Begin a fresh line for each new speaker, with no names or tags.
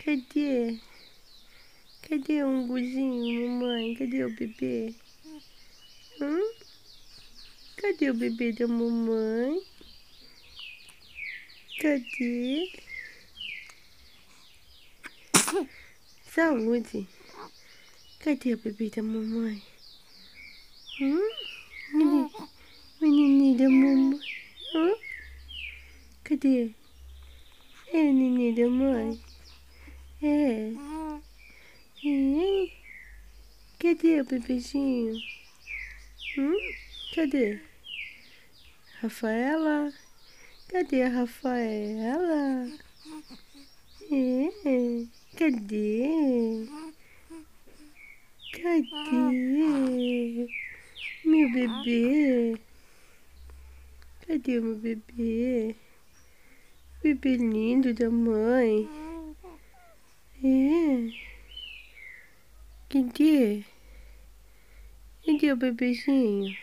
Cadê? Cadê o umbuzinho, mamãe? Cadê o bebê? Cadê o bebê da mamãe? Cadê? Saúde. Cadê o bebê da mamãe? Menininho da mamãe. Cadê? É o neném da mãe? É. Cadê o bebezinho? Cadê? Rafaela? Cadê a Rafaela? Cadê? Cadê? Meu bebê? Cadê o meu bebê? Bebê lindo da mãe. Cadê? Cadê o bebezinho?